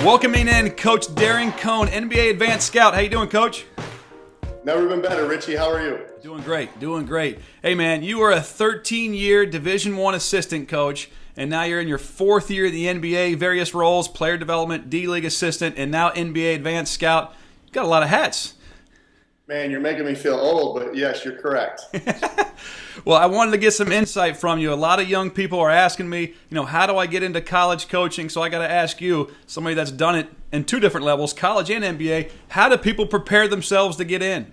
Welcoming in Coach Darren Kohne, NBA Advanced Scout. How you doing, Coach? Never been better, Richie. How are you? Doing great. Hey, man, you were a 13-year Division I assistant coach, and now you're in your fourth year in the NBA, various roles, player development, D-League assistant, and now NBA Advanced Scout. You've got a lot of hats. Man, you're making me feel old, but yes, you're correct. Well, I wanted to get some insight from you. A lot of young people are asking me, how do I get into college coaching? So I got to ask you, somebody that's done it in two different levels, college and NBA, how do people prepare themselves to get in?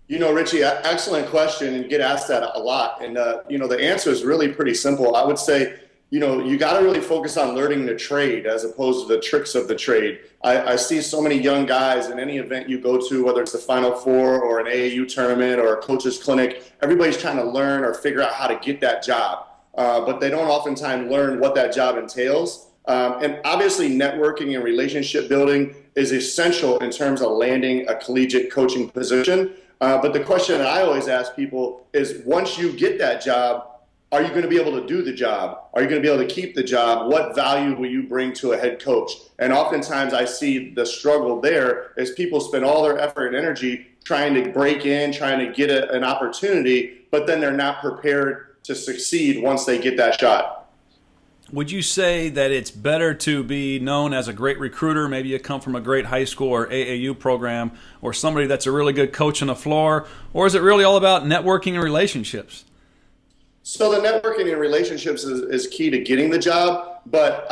Richie, excellent question, and get asked that a lot. And, the answer is really pretty simple. I would say, you got to really focus on learning the trade as opposed to the tricks of the trade. I see so many young guys in any event you go to, whether it's the Final Four or an AAU tournament or a coach's clinic, everybody's trying to learn or figure out how to get that job. But they don't oftentimes learn what that job entails. And obviously networking and relationship building is essential in terms of landing a collegiate coaching position. But the question that I always ask people is, once you get that job, are you going to be able to do the job? Are you going to be able to keep the job? What value will you bring to a head coach? And oftentimes I see the struggle there is people spend all their effort and energy trying to break in, trying to get an opportunity, but then they're not prepared to succeed once they get that shot. Would you say that it's better to be known as a great recruiter, maybe you come from a great high school or AAU program, or somebody that's a really good coach on the floor, or is it really all about networking and relationships? So the networking and relationships is key to getting the job, but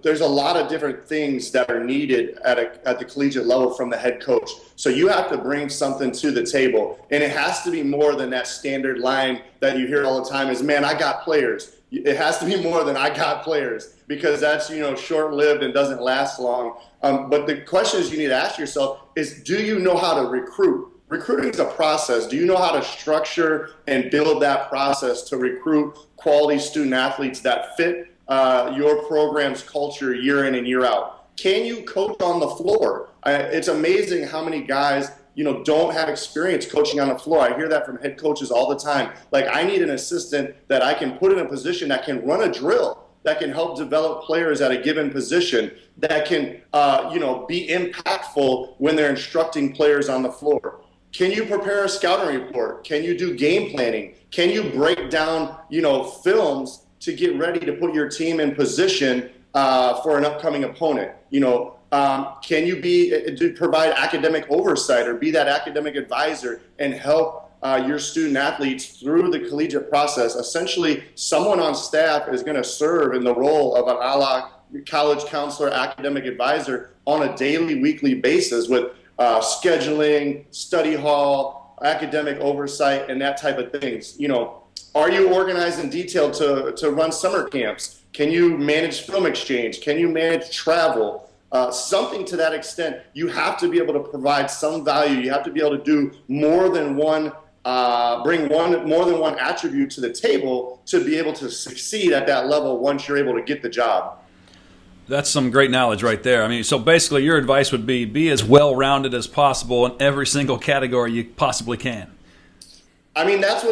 there's a lot of different things that are needed at the collegiate level from the head coach. So you have to bring something to the table, and it has to be more than that standard line that you hear all the time is, man, I got players. It has to be more than I got players, because that's, short-lived and doesn't last long. But the questions you need to ask yourself is, do you know how to recruit? Recruiting is a process. Do you know how to structure and build that process to recruit quality student athletes that fit your program's culture year in and year out? Can you coach on the floor? It's amazing how many guys don't have experience coaching on the floor. I hear that from head coaches all the time. Like, I need an assistant that I can put in a position that can run a drill, that can help develop players at a given position, that can be impactful when they're instructing players on the floor. Can you prepare a scouting report? Can you do game planning? Can you break down, films to get ready to put your team in position for an upcoming opponent? Can you provide academic oversight or be that academic advisor and help your student athletes through the collegiate process? Essentially, someone on staff is going to serve in the role of an a la college counselor, academic advisor on a daily, weekly basis with scheduling, study hall, academic oversight, and that type of things. Are you organized in detail to run summer camps? Can you manage film exchange? Can you manage travel? Something to that extent. You have to be able to provide some value. You have to be able to do more than one, bring more than one attribute to the table to be able to succeed at that level once you're able to get the job. That's some great knowledge right there. So basically your advice would be as well-rounded as possible in every single category you possibly can. That's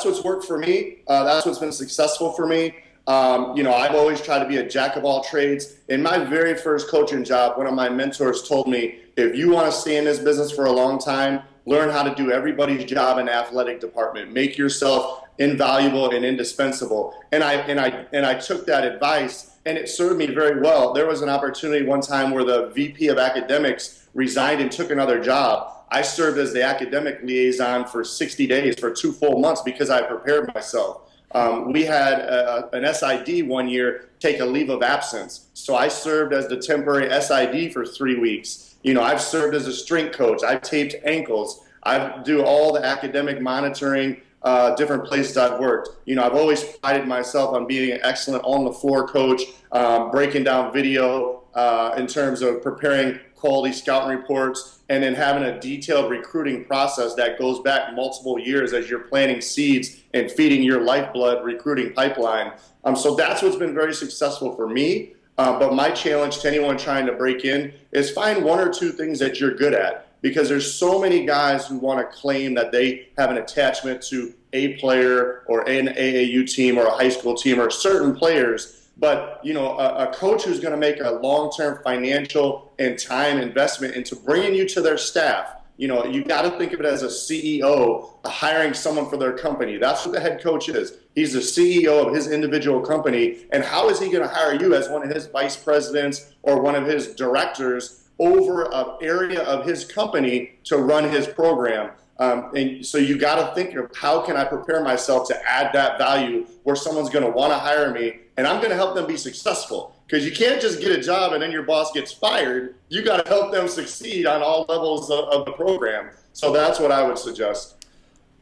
what's worked for me. That's what's been successful for me. I've always tried to be a jack of all trades. In my very first coaching job, one of my mentors told me, if you want to stay in this business for a long time, learn how to do everybody's job in the athletic department. Make yourself invaluable and indispensable. And I took that advice, and it served me very well. There was an opportunity one time where the VP of academics resigned and took another job. I served as the academic liaison for 60 days, for 2 full months, because I prepared myself. We had an SID one year take a leave of absence. So I served as the temporary SID for 3 weeks. I've served as a strength coach. I've taped ankles. I do all the academic monitoring, different places I've worked. I've always prided myself on being an excellent on-the-floor coach, breaking down video in terms of preparing quality scouting reports, and then having a detailed recruiting process that goes back multiple years as you're planting seeds and feeding your lifeblood recruiting pipeline. So that's what's been very successful for me. But my challenge to anyone trying to break in is find 1 or 2 things that you're good at, because there's so many guys who want to claim that they have an attachment to a player or an AAU team or a high school team or certain players But, a coach who's going to make a long-term financial and time investment into bringing you to their staff, you got to think of it as a CEO hiring someone for their company. That's what the head coach is. He's the CEO of his individual company. And how is he going to hire you as one of his vice presidents or one of his directors over an area of his company to run his program? And so you got to think of how can I prepare myself to add that value where someone's going to want to hire me and I'm going to help them be successful. Because you can't just get a job and then your boss gets fired. You got to help them succeed on all levels of the program. So that's what I would suggest.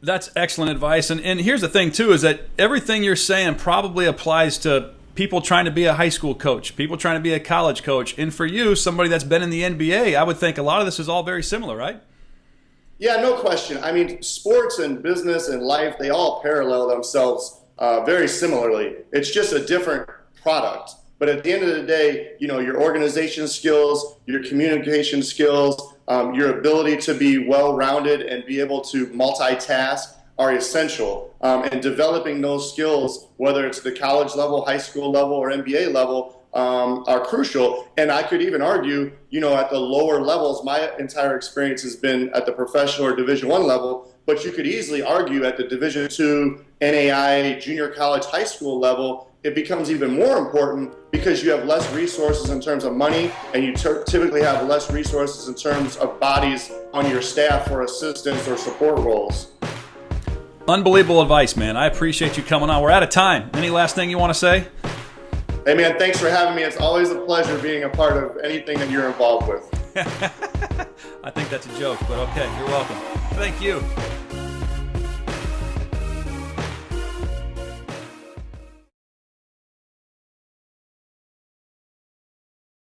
That's excellent advice. And here's the thing, too, is that everything you're saying probably applies to people trying to be a high school coach, people trying to be a college coach. And for you, somebody that's been in the NBA, I would think a lot of this is all very similar, right? Yeah, no question. I mean, sports and business and life, they all parallel themselves very similarly. It's just a different product. But at the end of the day, your organization skills, your communication skills, your ability to be well-rounded and be able to multitask are essential. And developing those skills, whether it's the college level, high school level, or NBA level, are crucial. And I could even argue, at the lower levels, my entire experience has been at the professional or Division I level, but you could easily argue at the Division II, NAIA, junior college, high school level, it becomes even more important because you have less resources in terms of money and you typically have less resources in terms of bodies on your staff for assistance or support roles. Unbelievable advice, man. I appreciate you coming on. We're out of time. Any last thing you want to say? Hey, man, thanks for having me. It's always a pleasure being a part of anything that you're involved with. I think that's a joke, but okay, you're welcome. Thank you.